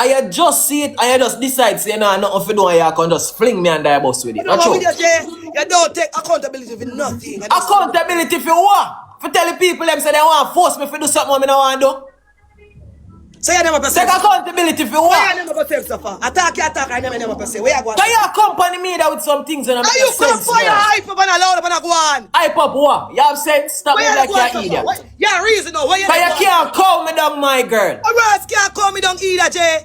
I just see it, I just decide, say, no, nothing to do, and you can just fling me under the bus with it. You know what with you, Jay? You don't take accountability for nothing. Accountability for what? For telling people them say they want to force me to do something I don't want to do. So you never perceive. Take accountability for what? Why you never perceive so far? Attack, I never perceive. Where you going? Can you accompany me there with some things and Are you come for your hype up and allowed up and go on? Hype up what? You have sense? Stop me like you're idiot. Yeah, reason though. But you can't call me down, my girl. Alright, can't call me down either, Jay.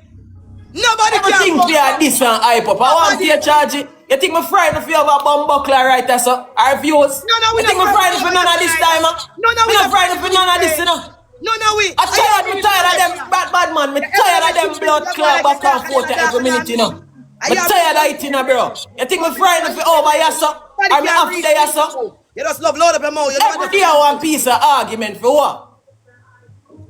Nobody can call me down. This and hype up. I want to charge it. You think me frightened if you have a bomb buckler right there, so? Our views? No, we you think me frightened for none of this time, huh? No, we not frightened for none of this, you know? No, we. I'm tired of them bad man. I'm tired of them blood clot back and forth every minute, you know. I'm tired of it, you know, bro. You think me frightened for over here, so? Or me after there, so? You just love load up your mouth. Every day I want piece of argument for what?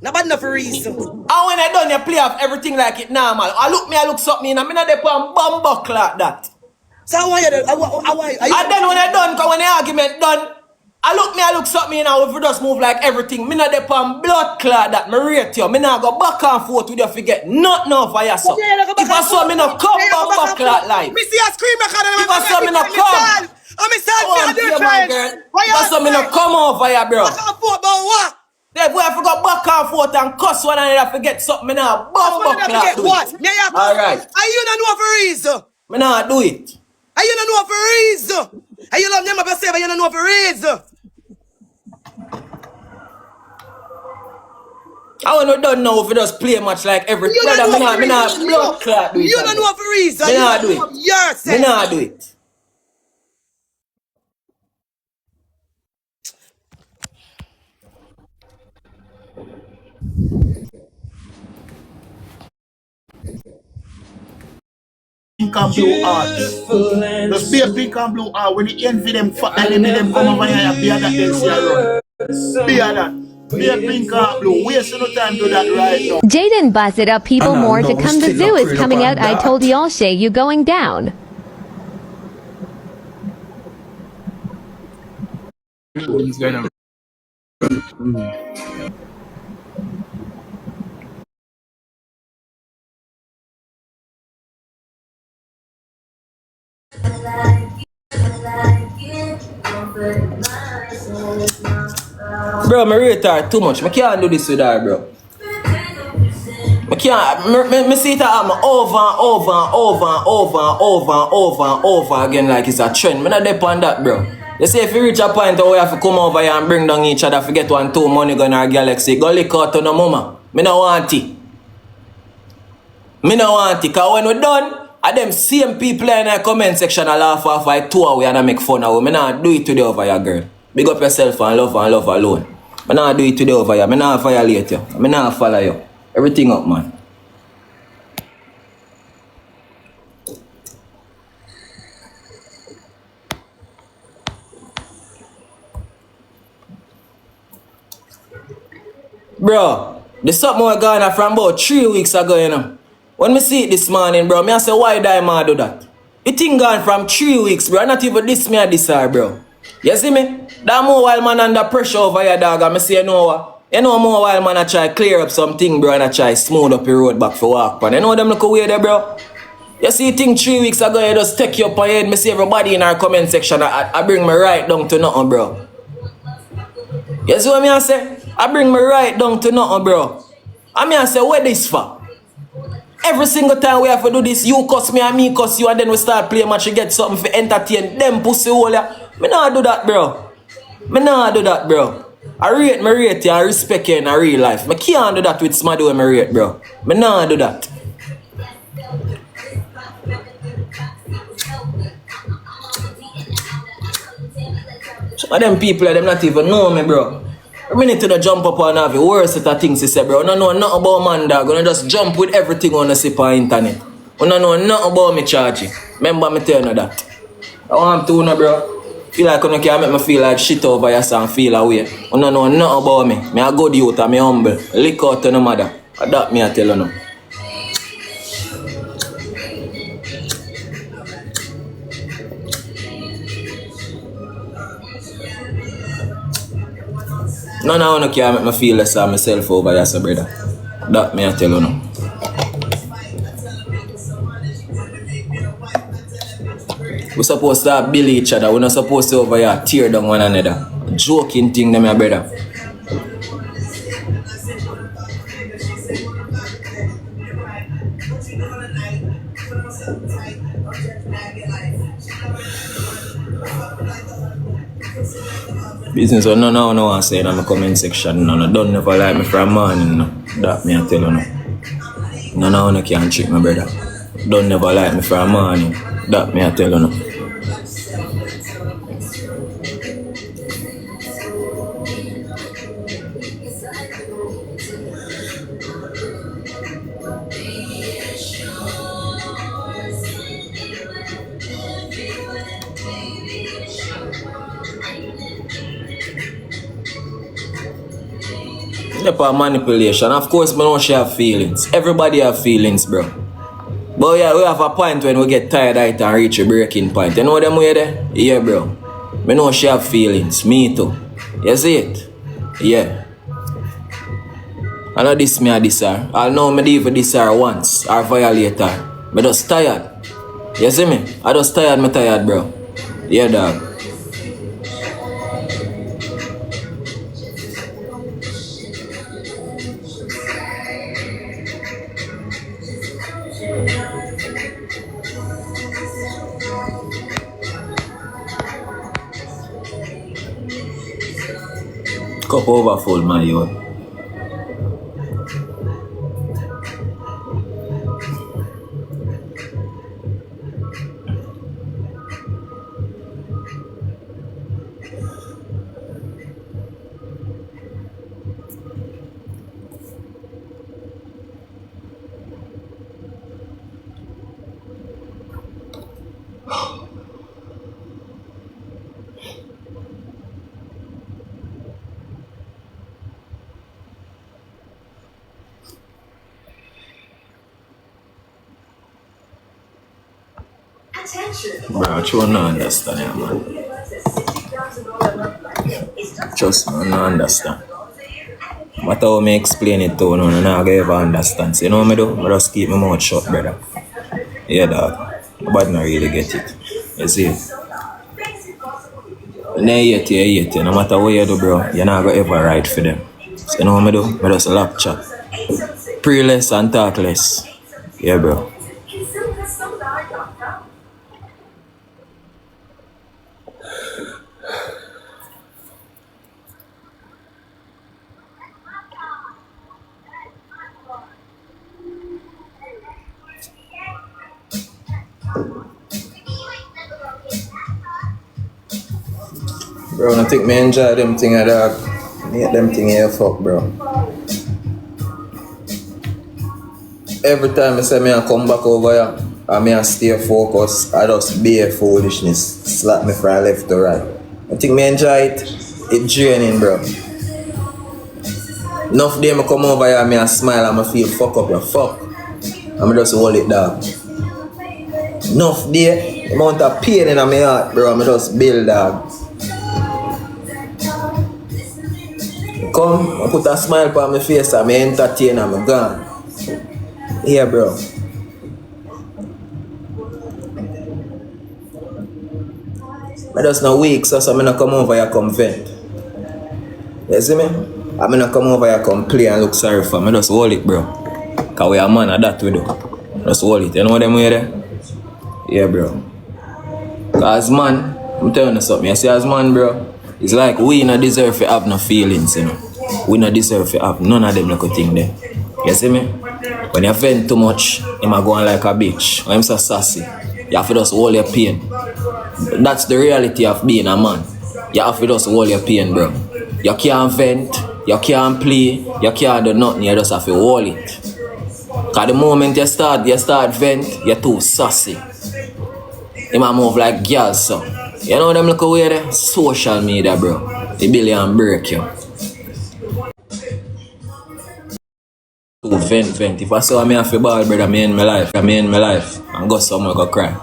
Not bad enough for reason. And when I done, you play off everything like it normal. I look something in, I'm not there for bomb buckler like that. So how are you? And then when I done, because when the argument done, I look something now if you just move like everything. Me not dey pan blood clot that me rate you. Me not go back and forth with you forget not now for yourself. If I saw me not come back clot life. Me see a scream record and if I saw me not come. I'm a sad for your friends. If I saw me not come over here, bro. Back and forth about what? Then boy, I forgot back and forth and cuss one another forget something. Me not back clot do what? it. Alright. Are you not know for reason? Me not do it. Are you not know for reason? Are you love them up yourself? Are you not know for reason? I want to done now if you just play much like every brother. Me not blood clot do it. You don't know for reason. Me not do it. Yourself. Me not do it. Pink and blue art. Just be a pink and blue art. When you envy them, enemy them come over here, be a that they see around. Be a that. Be a pink and blue. Waste no time to do that right now. Jaden busted up people more to come. The zoo is coming out. I told y'all, Shay, you going down. He's gonna. Bro, me rate her too much. I can't do this with her, bro. I can't. Me see it happen over and over and over and over and over and over and over again like it's a trend. Me not depend on that, bro. They say if you reach a point where you have to come over here and bring down each other, forget 1, 2 money gun or galaxy, go lick out on the mama. Me no want it. Me no want it. Because when we done, and them same people in the comment section a laugh off like 2 hours and make fun of you. Me not do it today over here, girl. Big up yourself and love alone. I not do it today over here. I not violate you. I not follow you. Everything up, man. Bro, there's something I got from about 3 weeks ago, you know. When me see it this morning, bro, me I say, why did I do that? It thing gone from 3 weeks, bro. Not even this me or this her, bro. You see me? That more while man under pressure over your dog, and me say, you know what? You know more while man I try clear up something, bro, and I try smooth up your road back for walk, man. You know them look away there, bro? You see thing 3 weeks ago, you just take you up on your head. Me see everybody in our comment section, I bring me right down to nothing, bro. You see what me I say? I bring me right down to nothing, bro. I mean I say, what this for? Every single time we have to do this, you cuss me and me cuss you, and then we start playing match, you get something for entertain them pussy hole ya. Me nah do that, bro. Me nah do that, bro. I rate you, I respect you in a real life. Me can't do that with somebody when me rate, bro. Me nah do that. Some of them people, them not even know me, bro. I need to jump up and have the worst set of things to say, bro. I don't know nothing about man, dog. I just jump with everything on the sip on internet. I don't know nothing about me charging. Remember me tell you that. I want to know, bro. Feel like you can't make me feel like shit over your son, feel away. I don't know nothing about me. Me a good youth and me humble. Lick out to no mother. That me I tell you now. None of you can make me feel less of myself over here, so brother. That me I tell you now. We supposed to build each other. We're not supposed to over here tear down one another. Joking thing, them, my brother. Business or no one say in the comment section. No, don't never like me from morning. No. That me I tell you no. No can trick my brother. Don't never like me from morning. That me I tell you no. Upon manipulation. Of course, I know she have feelings. Everybody have feelings, bro. But yeah, we have a point when we get tired of it and reach a breaking point. You know them way there? Yeah, bro. I know she have feelings. Me too. You see it? Yeah. I know this me a this her. I know me leave this her once or violate her. I just tired. You see me? I just tired, me tired, bro. Yeah, dog. Cup overfull, my youth. Bro, I don't understand it, man. Trust me, I don't understand. Matter how me explain it to you, no, I don't ever understand. So, you know what I do? I just keep my mouth shut, brother. Yeah, dog. But not really get it. You see? When they hate you. No matter what you do, bro, you're not going to ever ride for them. So, you know what I do? I just lap chat. Pray less and talk less. Yeah, bro. Bro, I think me enjoy them thing at dog. Make them thing here fuck, bro. Every time I say me I come back over here, I may stay focused, I just be foolishness. Slap me from left to right. I think me enjoy it. It draining, bro. Enough day I come over here, I smile and I feel fuck up, fuck. I'm just hold it down. Enough day, the amount of pain in my heart, bro, I'm just build, dog. Come, I put a smile on my face and I entertain and I'm gone. Yeah, bro. I just no weak, so I'm not come over here come vent. You see me? I'm not come over here come play and look sorry for me. Just hold it, bro. Because we are man at that we do. Just hold it. You know what them way there? Yeah, bro. Because man, I'm telling you something. You see as man, bro, it's like we not deserve to have no feelings, you know. We not deserve to have none of them like a thing there. You see me? When you vent too much, you might go on like a bitch. When I'm so sassy, you have to just hold your pain. That's the reality of being a man. You have to just hold your pain, bro. You can't vent, you can't play, you can't do nothing, you just have to hold it. Because the moment you start vent, you're too sassy. You might move like girls, so. You know them look away there? Social media, bro. The billion break you. To vent. If I saw me have a ball, brother, I end my life. And go somewhere go cry.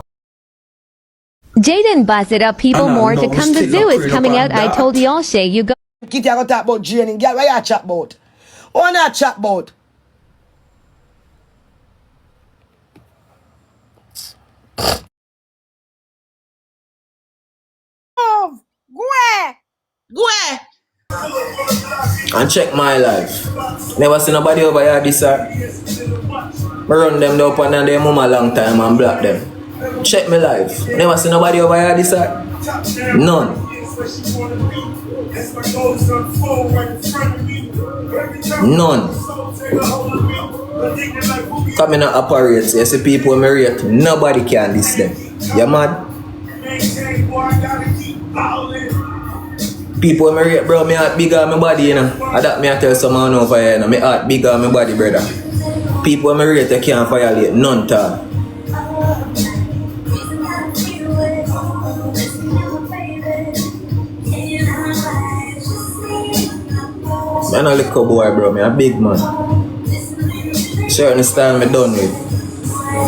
Jaden busted up people more to come. The zoo is coming out. I told y'all, Shay, you go. Kitty, I go talk about Jane. Girl, what you chat about? What you chat about? and check my life. Never see nobody over here this sir. I run them down upon their mama long time and block them. Check my life. Never see nobody over here this side. None. None. Coming out operate. You see people me rate. Nobody can diss them. You mad? People me rate, bro. Me heart bigger than my body, you know. And that me I tell someone over here, you know. Me heart bigger than my body, brother. People me rate, they can't violate none time. I'm not a little boy, bro. I'm a big man. Certain style me done with.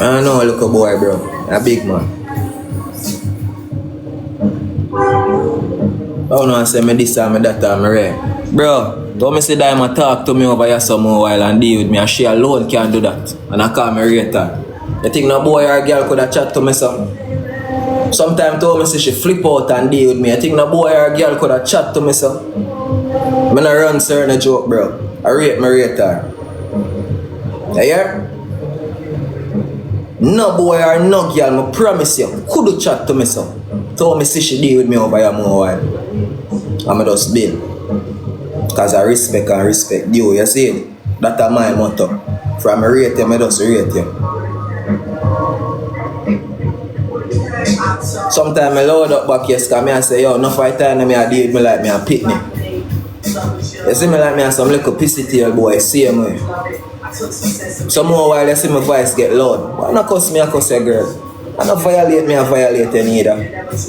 I know a little boy, bro. I'm a big man. I don't know I say me this time, me that time, me right. Bro, don't me say that I talk to me over here some more while and deal with me. And she alone can't do that. And I call me rater. You think no boy or girl could have chat to me some? Sometimes told me say she flip out and deal with me. I think no boy or girl could have chat to me some. I'm gonna run certain joke, bro. I rate my rater. You hear? No boy or no girl, I promise you, could chat to me so. Told me say she deal with me over here more while. I'm just bill. Cause I respect and respect you, you see it? That's my motto. From a rate you, I just rate you. Sometimes I load up back yes, cause I say, yo, no fight time I deal with me like me a picnic. You see me like me and some little pissy tail boy, same way. Some more while you see my voice get loud. But I don't cuss me, I cuss a girl. I don't violate me, I violate you neither.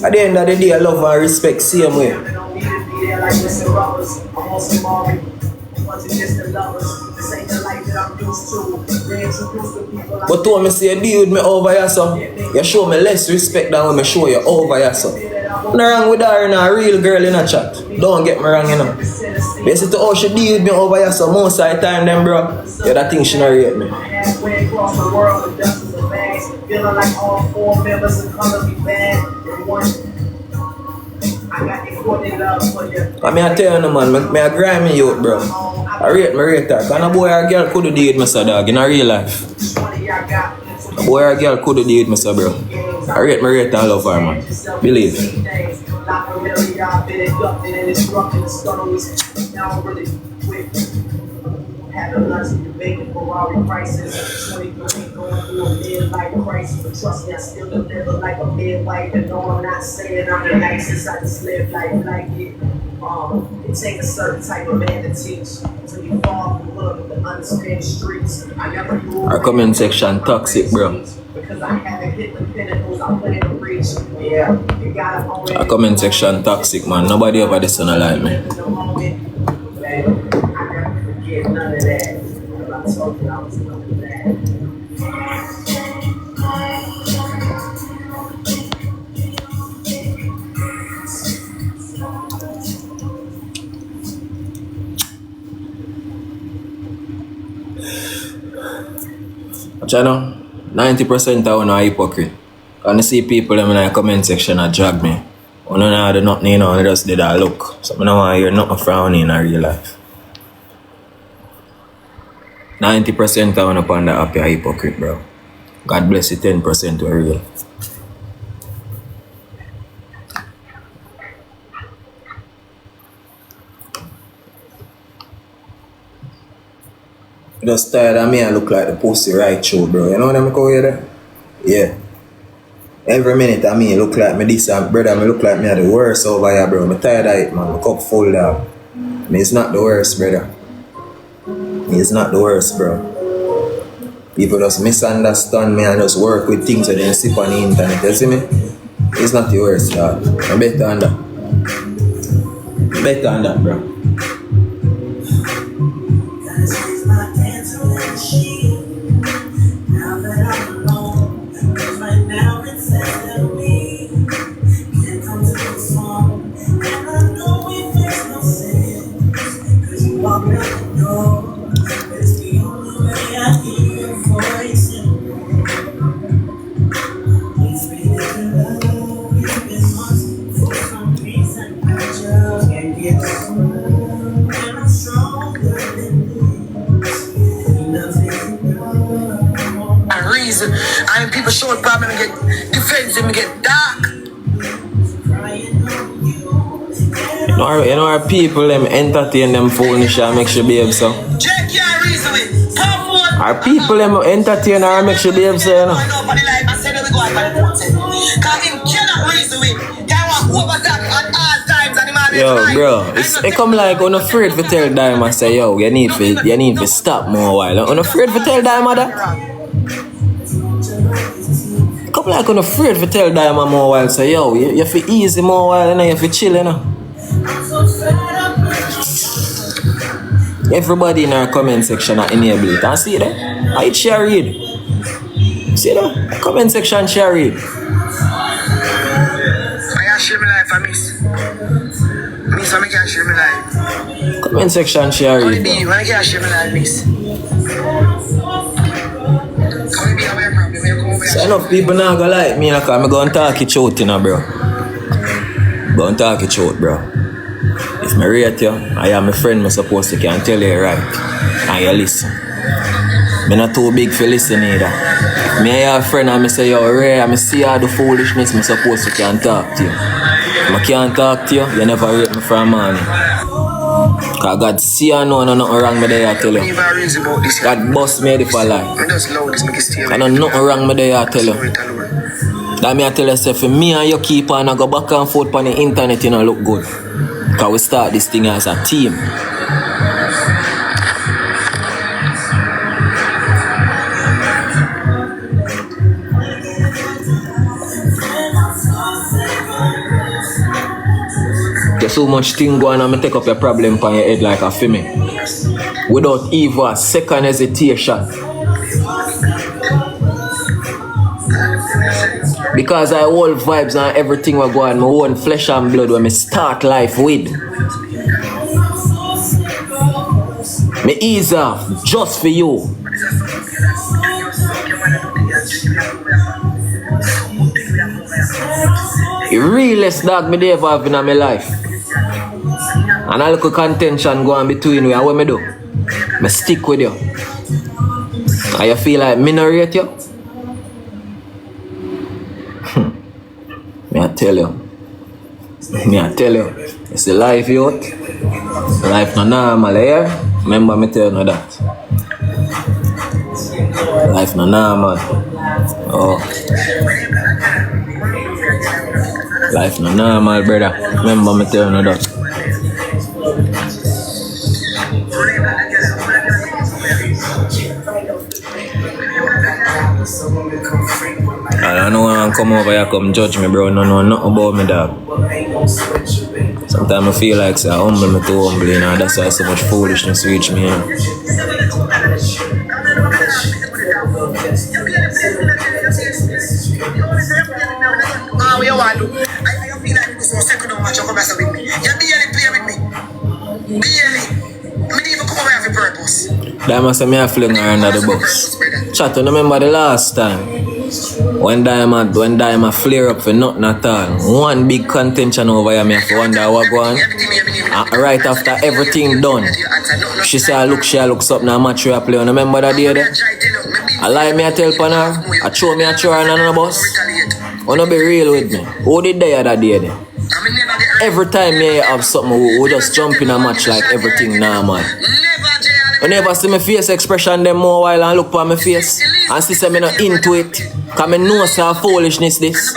At the end of the day, I love and respect same way. But when me say deal with me over here, so you show me less respect than when me show you over here, so. Nothing wrong with her, a real girl in a chat. Don't get me wrong, you know. You see to how she deal with me over here, so most of the time, then, bro, yeah, that thing she not rate me. I mean, I tell you, no, man, me a grind me out, bro. I rate her. Can a boy or a girl could deal with me, so dog, in a real life. A boy or a girl could deal with me, so bro. I rate her, I love her, man. Believe. Had a lunch in the bacon Ferrari prices. 23 going through a midlife crisis. But trust me, I still deliver like a midwife. And no, I'm not saying I'm the nicest. I just live life like it. It takes a certain type of man to teach. So you fall from love to understand streets. I never grew up. Our comment section toxic, bro. Because I haven't hit the pinnacles I plan to reach. Yeah, you gotta own it. Our comment section toxic, man. Nobody over this one like me. None of that. I told you I was none of that. Channel, 90% of a hypocrite. And I see people in the comment section that drag me. I don't know nothing, you know, I just did a look. So I don't want to hear nothing from in real life. 90% of upon the happy hypocrite, bro. God bless you, 10% were real. Just tired of me, I look like the pussy right show, bro. You know what I'm going there? Yeah. Every minute I mean look like me this and brother, I look like me are the worst over here, bro. I'm tired of it, man. My cup full down. It's not the worst, brother. It's not the worst, bro. People just misunderstand me and just work with things and then sip on the internet. You see me? It's not the worst, dog. I'm better than that. Better than that, bro. And people show a problem and get defensive and get dark. You know our people them entertain them foolish and make sure behave so. Check your reason with. Our people them entertain her and make sure behave so, you know. Nobody like I said, we go out by the phone. Because him cannot reason with. They want overtime at all times and the man Yo, bro, it come like I'm afraid to tell Diamond say, yo, you need to stop more while. I'm afraid to tell Diamond that. Come like I'm afraid to tell Diamond more while say, yo, you have to easy more while and you have to chill, you know. Everybody in our comment section are enable it. And see that? I share read. See that? Comment section share read. I share my life, I miss. Miss, I can't share my life. Comment section share read. I can't share my life, miss. So enough people now go like me, like I'm going to talk it out, you know, bro. Go and talk it out, bro. If I rate you, I am a friend, I'm supposed to can tell you right. And you listen. I'm not too big for listening either. Me and your friend and I say, yo, Ray, I see all the foolishness, I'm supposed to can talk to you. If I can't talk to you, you never rate me from money. Because God see I know nothing wrong with there, I tell you. God bust me for life. I know nothing wrong with there, I tell you. That me I tell you, for me and you keep on, I go back and forth on the internet, you know, look good. Because we start this thing as a team. There's so much thing going on, I take up your problem on your head like a female. Without even a second hesitation. Because I hold vibes and everything we go on, my own flesh and blood when I start life with. Me ease off just for you. The realest dog me ever have in my life. And a little contention going between we and what me do. Me stick with you. And you feel like me not rate you? Me I tell you. It's the life youth. Life no normal here. Remember me tell you that. Life no normal. Oh. Life no normal, brother. Remember me tell you that. I don't know when I come over here, come judge me, bro. No, nothing about me, dog. Sometimes I feel like I humble me too humble, you know. That's why so much foolishness reach me, you know. What you want to do? I feel like you so second on match, you come with me. You barely play with me. Barely. I didn't even come over here for purpose. That must have me a fling her under the box. Chat, you remember the last time? When Diamond flare up for nothing at all. One big contention over here, me have to wonder what going on. Right after everything done, she say, she looks up now match we play. You remember that day there? I lie me I tell upon her. I show me a throw her on the bus. Wanna be real with me? Who did that day there? Every time me have something, we just jump in a match like everything normal. You never see my face expression them more while and look for my face. And see say me not into it. Cause me know say foolishness this.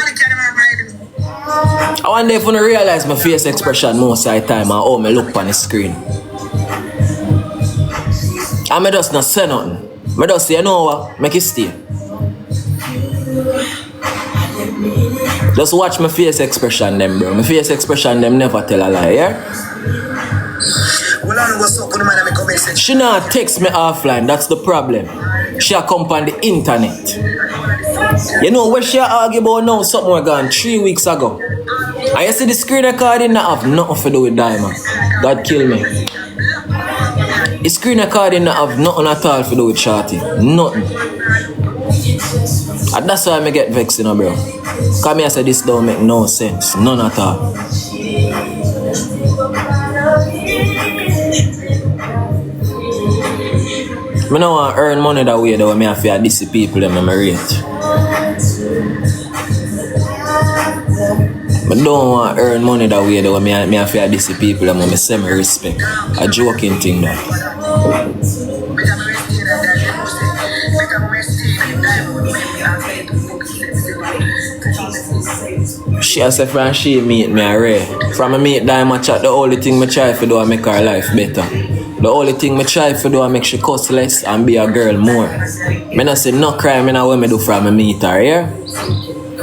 I wonder if you realize my face expression most of the time and how me look on the screen. And me just not say nothing. Me just say, you know what, make it stay. Just watch my face expression them, bro. My face expression them never tell a lie, yeah? She not text me offline, that's the problem. She a come on the internet. You know where she argue about now, something we gone 3 weeks ago. And you see the screen recording that have nothing to do with Diamond. God kill me. The screen recording that have nothing at all to do with Shorty. Nothing. And that's why I get vexed, you know, bro. Cause me I say this don't make no sense. None at all. I don't want to earn money that way though. I have to diss the people that I rate. I don't want to earn money that way though. I have to diss the people that I semi-respect. A joking thing that. She has said from she meet me already. From I meet Diamond chat, the only thing I try to do is make her life better. The only thing I try to do is make she cuss less and be a girl more. I don't say no crime in a way I do from I meet her, yeah?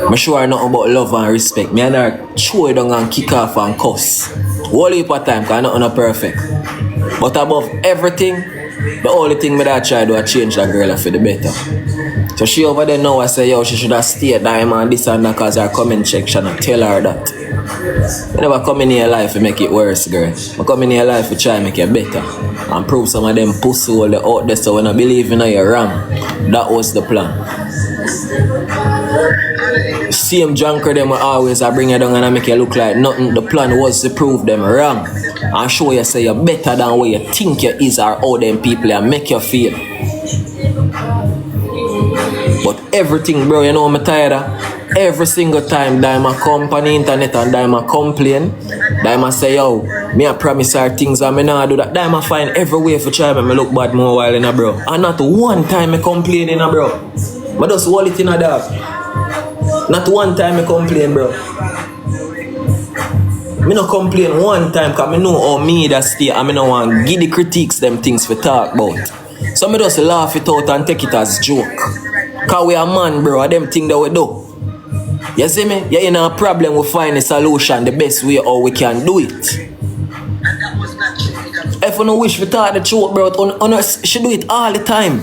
I sure nothing about love and respect. I and her throw it down and kick off and cuss. Whole heap of time because nothing is perfect. But above everything, the only thing I try to do is change that girl for the better. So she over there now I say, yo, she should have stayed Diamond this and that because her comment section and tell her that. I never come in your life to make it worse, girl. I come in your life to try to make it better. And prove some of them pussy all the out there so when I believe in you're wrong. That was the plan. Same junker them always I bring you down and I make you look like nothing. The plan was to prove them wrong. And show you say you're better than what you think you is or how them people and make you feel. But everything, bro, you know I'm tired of. Every single time Diamond come on the internet and Diamond complain, Diamond say, yo, me I promise her things and me not do that. Diamond find every way for try make me look bad more while in a bro. And not one time I complain in a bro. But just hold it in a dog. Not one time I complain, bro. Me no complain one time because I know how me that stay and I no want give the critiques them things for talk about. So me just laugh it out and take it as joke. Cause we a man, bro, and them thing that we do. You see me? You're in a problem, we find a solution the best way how we can do it. If you no wish to talk the truth, bro, she do it all the time.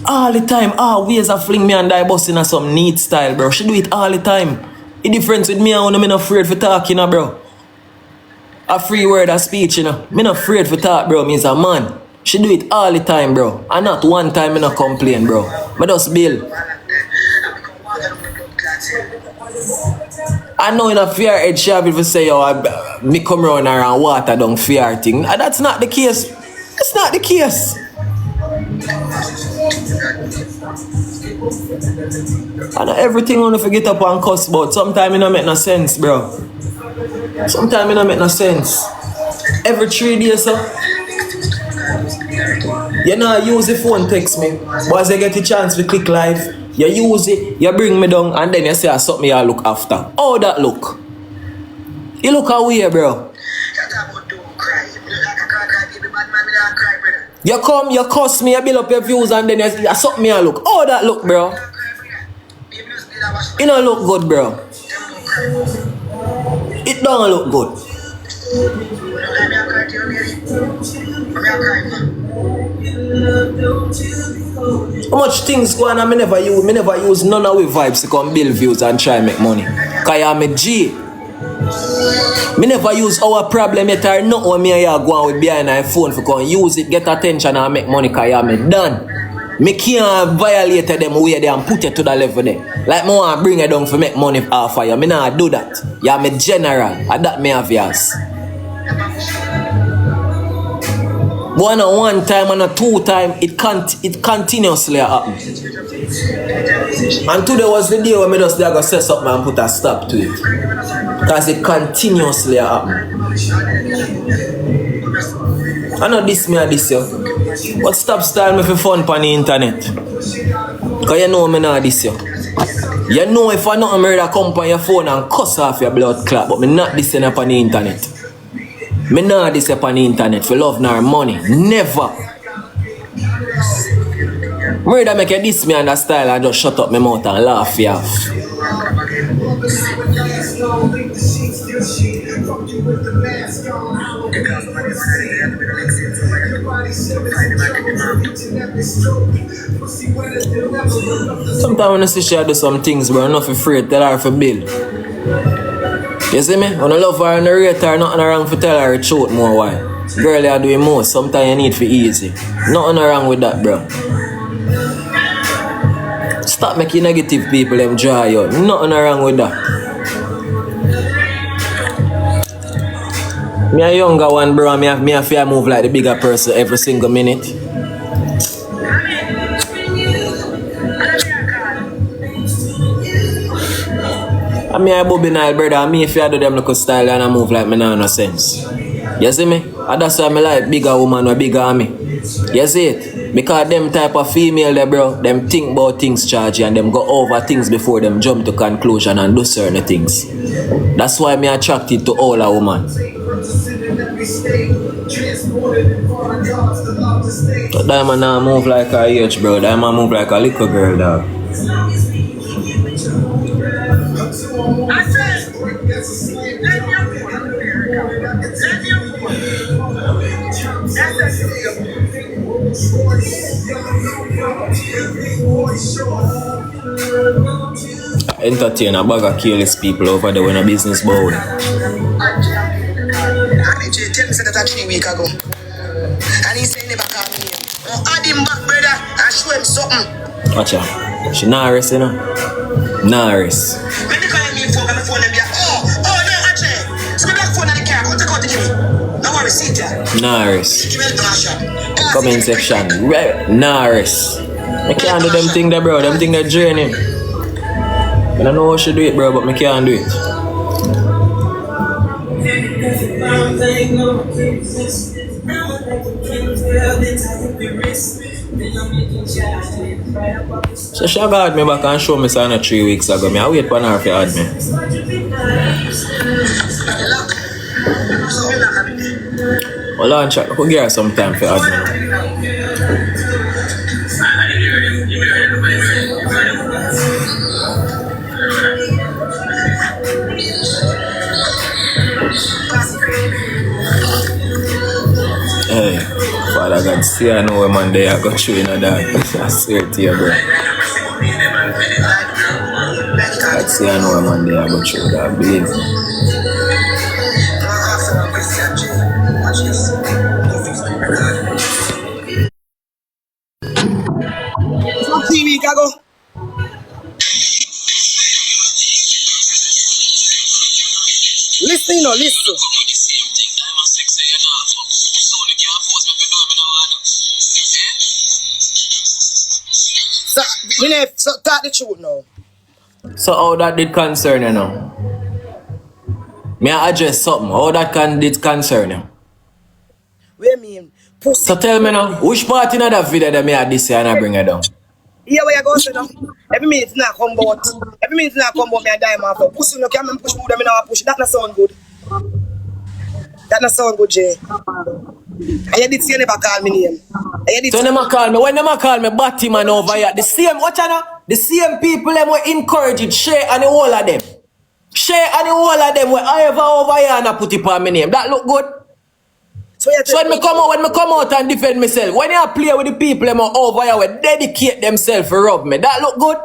All the time. Ways of fling me and die bus in a some neat style, bro. She do it all the time. The difference with me and I'm not afraid for talking, bro. A free word of speech, you know. I'm not afraid for talk, bro. Means a man. She do it all the time, bro. And not one time I no complain, bro. I just bill. I know in a fear head she have to say, yo, me come around her and water down fear thing. And that's not the case. That's not the case. And everything I want to forget up and cuss about. Sometimes it don't make no sense, bro. Sometimes it don't make no sense. Every 3 days, so you know, use the phone, text me. But as I get a chance to click live, you use it, you bring me down, and then you say something you look after. How that look? You look away, bro. You come, you cuss me, you build up your views, and then you something you look. How that look, bro? It don't look good, bro. It don't look good. How much things go on and me never use none of we vibes to come build views and try make money. Cause I'm a G. Me never use our problem yet or not when me and you go on with behind my phone for come use it, get attention and make money cause I'm done. Me can't violate them way there and put it to the level there. Like me want to bring it down for make money off of you. Me not do that. You're me general. And that me have yours. But on one time and a 2 time, it continuously happen. And today was the day when I just go set up and put a stop to it. Because it continuously happen. I know this me or this you. But stop style me for fun on the internet. Because you know me not this you. You know if I not murder come on your phone and cuss off your blood clot, but me not this up on the internet. Me not this up on the internet for love nor money. Never. Murder make you diss me on that style and just shut up my mouth and laugh you off. Sometimes when I see she do some things, bro, I'm not afraid tell her for bill. You see me? When I love her and I rate her, nothing wrong for tell her the truth more why. Girl, you're doing most. Sometimes you need for easy. Nothing wrong with that, bro. Stop making negative people them dry you. Nothing wrong with that. Me a younger one, bro. Me have to move like the bigger person every single minute. I mean, I Bobby Nile, brother. I mean, if you do them look style and I move like me now, no sense. You see me? And that's why I like bigger woman or bigger army. You see it? Because them type of female there, bro, them think about things, charge, and them go over things before them jump to conclusion and do certain things. That's why me attracted to all a woman. So Diamond now move like a age, bro. Diamond move like a little girl, dog. Entertain a bag of careless people over there when a business bowl. And he tell me that 3 weeks ago. And he said he never called me. Oh, add him back, brother, and show him something. Watch out. She not rest, you know? Not rest. When they call me phone, my phone, no, actually. So my black phone on the car, go take out the key. No worry, see ya. Not rest. Comment section. Nah, rest. I can't do them thing there, bro. Them thing that draining. I don't know how to do it, bro, but I can't do it. So she got me back and show me something 3 weeks ago. I wait for her to add me. Well, on chat, who give her some time for add me? Hey, Father God, see I know where man they are got you in a dog. I swear to you, bro. God, see I know where man they are got you, dog. Believe me. Some 3 weeks ago. Listen, listen. So talk the truth now. So how that did concern you now? May I address something? How that did concern you? What do you mean? Pussy. So tell me now, which part in that video that me had this year and I bring it down? Yeah, where you going to now? Every minute not come about. Every minute not come about me a diamond for pussy no can push more than me now push. That not sound good. That not sound good, Jay. And you did say you never call me name. So never call me. When never call me Batman over here, the same, watch out, the same people them were encouraged Shay and the whole of them. Shay and the whole of them were ever over here and I put it on my name. That look good. So when me come out and defend myself, when you play with the people them over here, we dedicate themselves to rub me. That look good.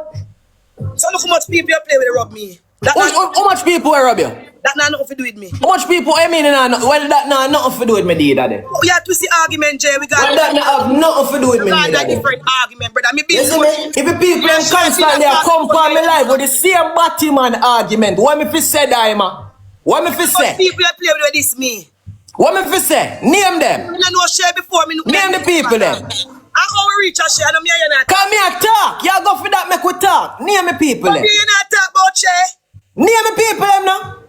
So look how much people you play with to rub me. How much people will rub you? That not nothing to do with me. How much people, I mean, well, that not nothing to do with me, did that? Oh, yeah, twist the argument, Jay. We got well, that not have nothing to do with me, did that? Different argument, brother. Me if the people them constantly come for me life with the same Batman argument, what me fi say, Daima? What me fi say? People you play with this me. What me fi say? Name them. I know share before me. Name the people them. I how we reach a share. I know me and you not. Come here, talk. You go for that, make we talk. Name the people them. What you not talk about share? Name the people them now.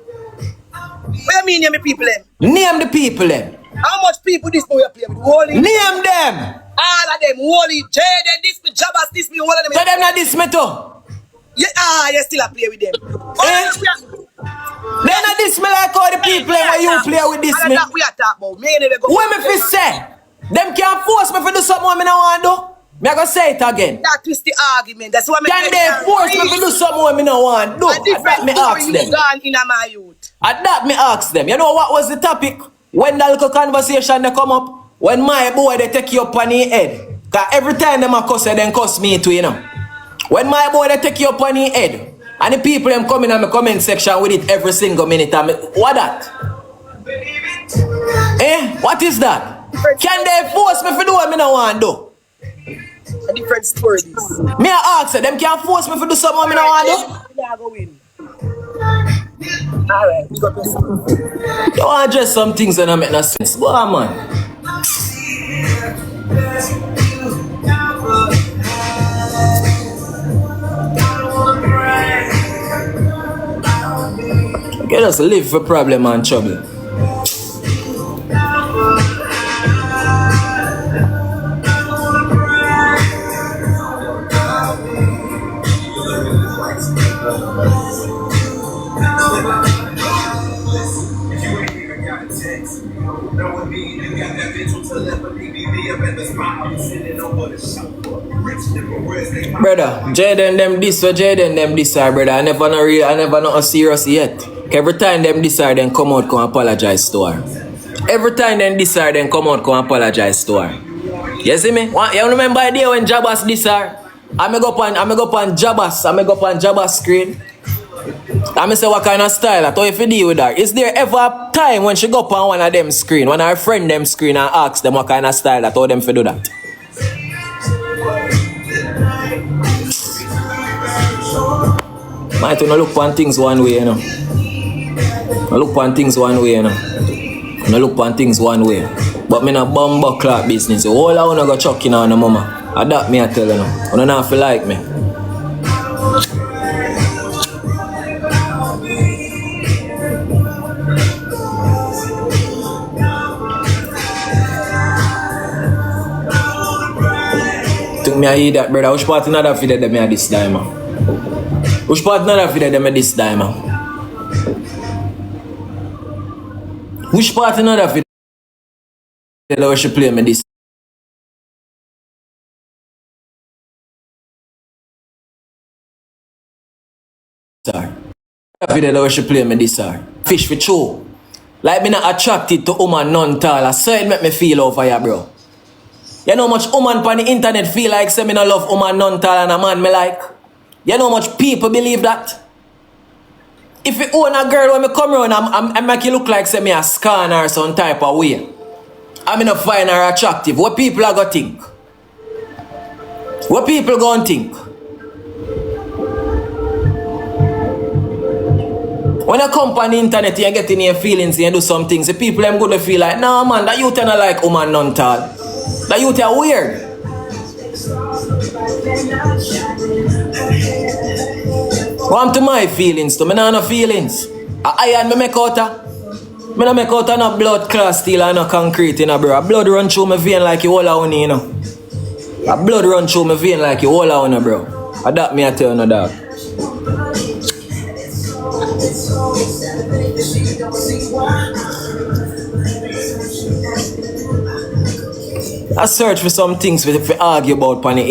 What you mean name the people them? Name the people them. How much people this boy you play with? Holy. Name them. All of them. Holy. Jaden, this me, Jabas, this me, all of them. So them not this me too. Yeah, you still a play with them. They not this me like all the people where you play with this me. We are talking about. What me fi say? Them can't force me to do something I don't want to do. Me I go say it again. That is the argument. That's why can they force me to do something I don't want to do? That me ask them. Gone in my youth. At that me ask them. You know what was the topic? When that little conversation they come up, when my boy they take you up on his head. Cause every time them a cuss then cuss me too, you know. When my boy they take you up on his head, and the people them come in my comment section with it every single minute. What that? What is that? Can they force me to do what I don't want to do? A different story. Me I ask them can force me to do something I don't want to do? Yeah, go win. Alright, we got this. You want to address some things that don't make no sense. Go on, man. just live for problem and trouble. Brother, Jaden them this or Jaden them this brother. I never know serious yet. Every time them decide then come out come apologize to her. Every time them decide then come out come apologize to her. You see me? You remember the day when Jabba's this her? I go up on Jabba's screen. I say what kind of style? I thought if you deal with her. Is there ever a time when she go up on one of them screen, when her friend them screen and ask them what kind of style I told them to do that? Might not look on things one way, you know. I look on things one way, you know. I look on things one way. But me not bumbo clock business. All I wanna go chucking on the mama. I that me I tell you now. I don't know if you like me. Took me I hear that, brother. Which part another video that me at this time, man? Which part another video that me this time, man? Which part another video that we should play me this? Sorry. Video that we should play me this, sorry. Fish for chew. Like me not attracted to woman none tall. So it make me feel over here, bro. You know how much woman on the internet feel like say me no love woman none tall and a man me like? You know how much people believe that? If you own a girl when me come around, I make you look like say me a scan or some type of way. I mean, I find her attractive. What people are gonna think? What people gonna think? When you come on the internet, you get in your feelings and you do some things, the people them gonna feel like, nah man, that youth not like woman none tall. That youth are weird. What to my feelings to me? Nah no feelings. I and me make out a me no make out no blood clot steel and no concrete, you know, bro. A blood run through my vein like you all on, you know. A blood run through my vein like you all on, bro. I that me I tell you, no dog. I search for some things to argue about on the